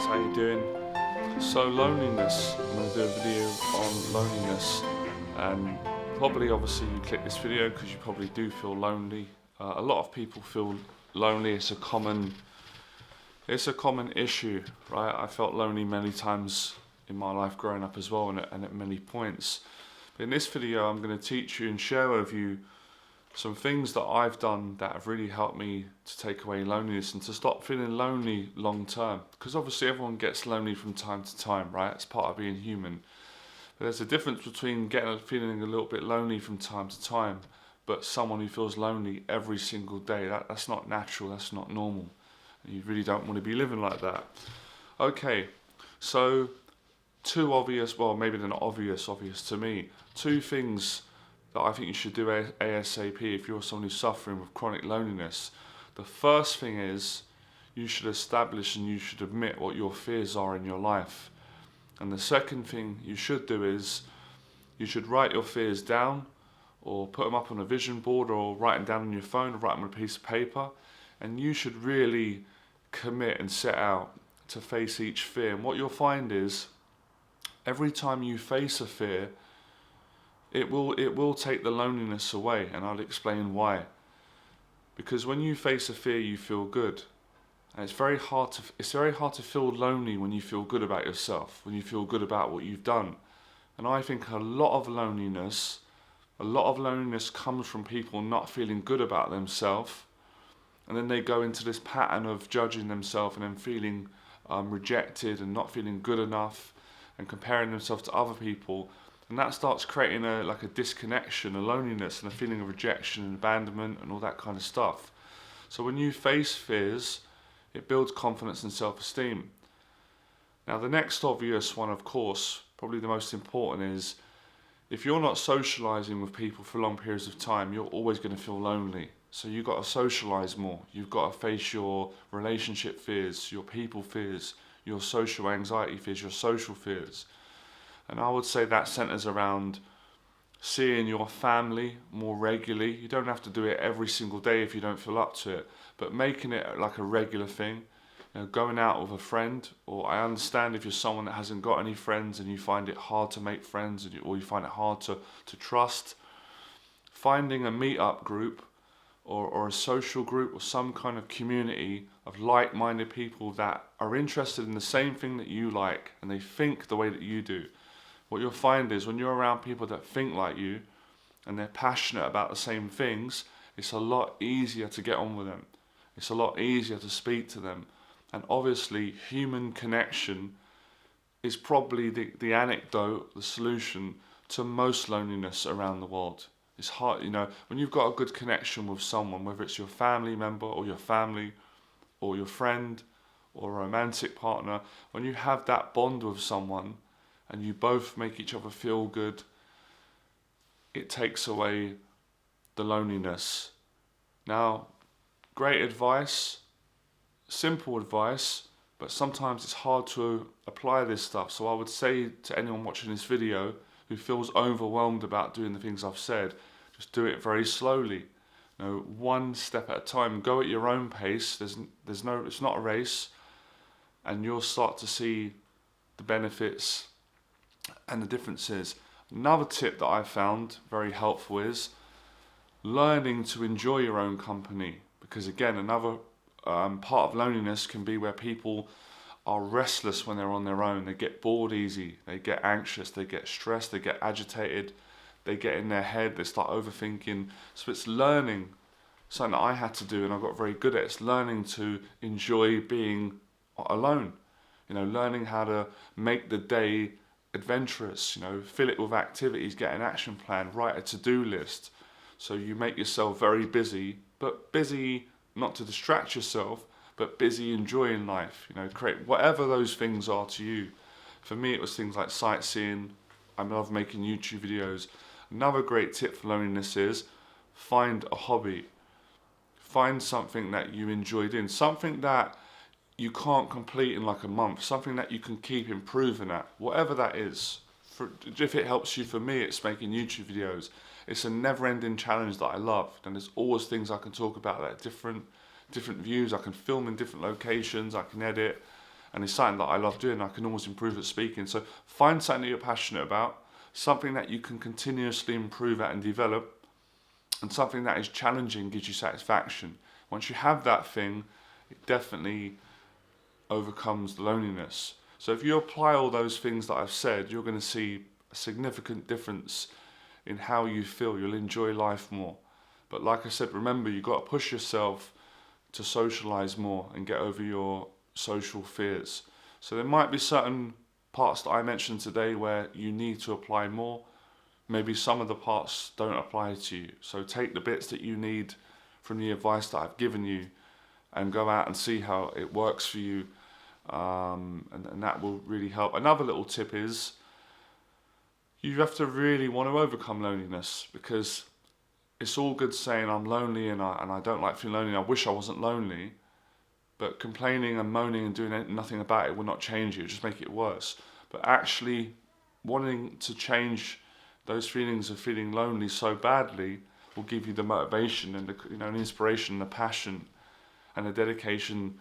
how you doing? So loneliness, I'm going to do a video on loneliness, and probably obviously you click this video because you probably do feel lonely. A lot of people feel lonely. It's a common issue, right? I felt lonely many times in my life growing up as well, and at many points. But in this video I'm going to teach you and share with you some things that I've done that have really helped me to take away loneliness and to stop feeling lonely long term. Because obviously everyone gets lonely from time to time, right? It's part of being human. But there's a difference between feeling a little bit lonely from time to time, but someone who feels lonely every single day. That's not natural, that's not normal. And you really don't want to be living like that. Okay, so two obvious, well maybe they're not obvious to me, two things that I think you should do ASAP if you're someone who's suffering with chronic loneliness. The first thing is you should establish and you should admit what your fears are in your life. And the second thing you should do is you should write your fears down, or put them up on a vision board, or write them down on your phone, or write them on a piece of paper. And you should really commit and set out to face each fear. And what you'll find is every time you face a fear, it will take the loneliness away, and I'll explain why. Because when you face a fear, you feel good, and it's very hard to feel lonely when you feel good about yourself, when you feel good about what you've done. And I think a lot of loneliness comes from people not feeling good about themselves, and then they go into this pattern of judging themselves and then feeling rejected and not feeling good enough and comparing themselves to other people. And that starts creating a disconnection, a loneliness, and a feeling of rejection and abandonment and all that kind of stuff. So when you face fears, it builds confidence and self-esteem. Now the next obvious one, of course, probably the most important, is if you're not socializing with people for long periods of time, you're always going to feel lonely. So you've got to socialize more. You've got to face your relationship fears, your people fears, your social anxiety fears, your social fears. And I would say that centers around seeing your family more regularly. You don't have to do it every single day if you don't feel up to it, but making it like a regular thing. You know, going out with a friend, or I understand if you're someone that hasn't got any friends and you find it hard to make friends, or you find it hard to trust, finding a meet-up group or a social group or some kind of community of like-minded people that are interested in the same thing that you like and they think the way that you do. What you'll find is when you're around people that think like you and they're passionate about the same things, it's a lot easier to get on with them. It's a lot easier to speak to them. And obviously human connection is probably the antidote, the solution to most loneliness around the world. It's hard, you know, when you've got a good connection with someone, whether it's your family member or your family or your friend or a romantic partner, when you have that bond with someone and you both make each other feel good, it takes away the loneliness. Now, great advice, simple advice, but sometimes it's hard to apply this stuff. So I would say to anyone watching this video who feels overwhelmed about doing the things I've said, just do it very slowly. You know, one step at a time. Go at your own pace. It's not a race, and you'll start to see the benefits and the differences. Another tip that I found very helpful is learning to enjoy your own company, because again, another part of loneliness can be where people are restless when they're on their own. They get bored easy, they get anxious, they get stressed, they get agitated, they get in their head, they start overthinking. So it's learning, something that I had to do and I got very good at, it's learning to enjoy being alone. You know, learning how to make the day adventurous, you know, fill it with activities, get an action plan, write a to-do list. So you make yourself very busy, but busy not to distract yourself, but busy enjoying life. You know, create whatever those things are to you. For me, it was things like sightseeing. I love making YouTube videos. Another great tip for loneliness is find a hobby. Find something that you enjoy doing, something that you can't complete in like a month, something that you can keep improving at, whatever that is. If it helps you, for me, it's making YouTube videos. It's a never-ending challenge that I love, and there's always things I can talk about that are different views. I can film in different locations, I can edit, and it's something that I love doing. I can always improve at speaking. So find something that you're passionate about, something that you can continuously improve at and develop, and something that is challenging, gives you satisfaction. Once you have that thing, it definitely overcomes the loneliness. So if you apply all those things that I've said, you're going to see a significant difference in how you feel. You'll enjoy life more. But like I said, remember, you've got to push yourself to socialise more and get over your social fears. So there might be certain parts that I mentioned today where you need to apply more. Maybe some of the parts don't apply to you. So take the bits that you need from the advice that I've given you and go out and see how it works for you. And that will really help. Another little tip is you have to really want to overcome loneliness, because it's all good saying I'm lonely and I don't like feeling lonely, I wish I wasn't lonely, but complaining and moaning and doing nothing about it will not change it, just make it worse. But actually wanting to change those feelings of feeling lonely so badly will give you the motivation and the inspiration and the passion and the dedication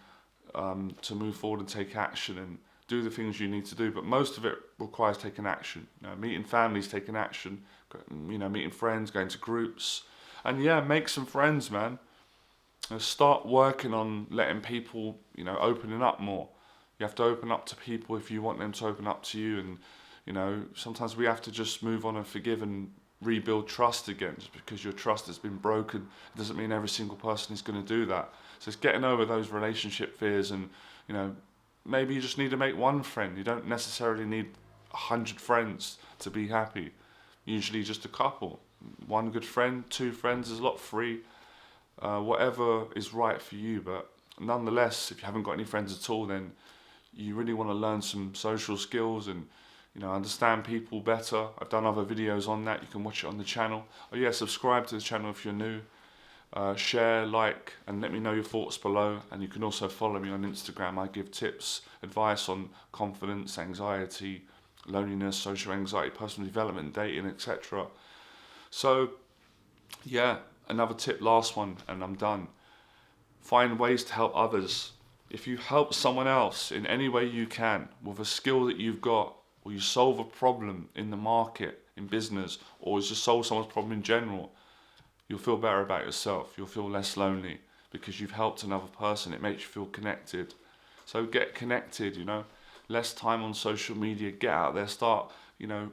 to move forward and take action and do the things you need to do. But most of it requires taking action. Meeting families, taking action, meeting friends, going to groups, and make some friends, man. Start working on letting people, opening up more. You have to open up to people if you want them to open up to you, and sometimes we have to just move on and forgive and rebuild trust again. Just because your trust has been broken, it doesn't mean every single person is going to do that. So it's getting over those relationship fears, and maybe you just need to make one friend. You don't necessarily need 100 friends to be happy. Usually just a couple. One good friend, 2 friends is a lot. 3, whatever is right for you. But nonetheless, if you haven't got any friends at all, then you really want to learn some social skills and understand people better. I've done other videos on that. You can watch it on the channel. Oh yeah, subscribe to the channel if you're new. Share, like, and let me know your thoughts below. And you can also follow me on Instagram. I give tips, advice on confidence, anxiety, loneliness, social anxiety, personal development, dating, etc. So yeah, another tip, last one, and I'm done. Find ways to help others. If you help someone else in any way you can, with a skill that you've got, or you solve a problem in the market, in business, or just solve someone's problem in general, you'll feel better about yourself. You'll feel less lonely because you've helped another person. It makes you feel connected. So get connected, less time on social media. Get out there, start,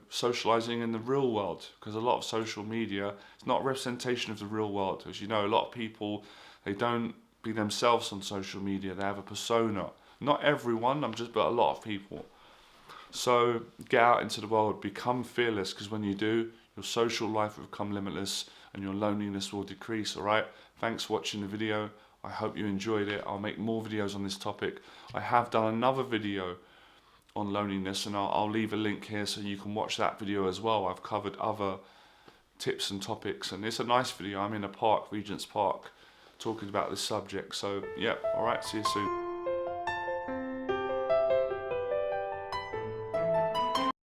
socializing in the real world, because a lot of social media is not a representation of the real world. As you know, a lot of people, they don't be themselves on social media. They have a persona. Not everyone, but a lot of people. So get out into the world, become fearless, because when you do, your social life will become limitless and your loneliness will decrease. All right, thanks for watching the video. I hope you enjoyed it. I'll make more videos on this topic. I have done another video on loneliness, and I'll leave a link here so you can watch that video as well. I've covered other tips and topics, and it's a nice video. I'm in a park, Regent's Park, talking about this subject. So yeah, all right, see you soon.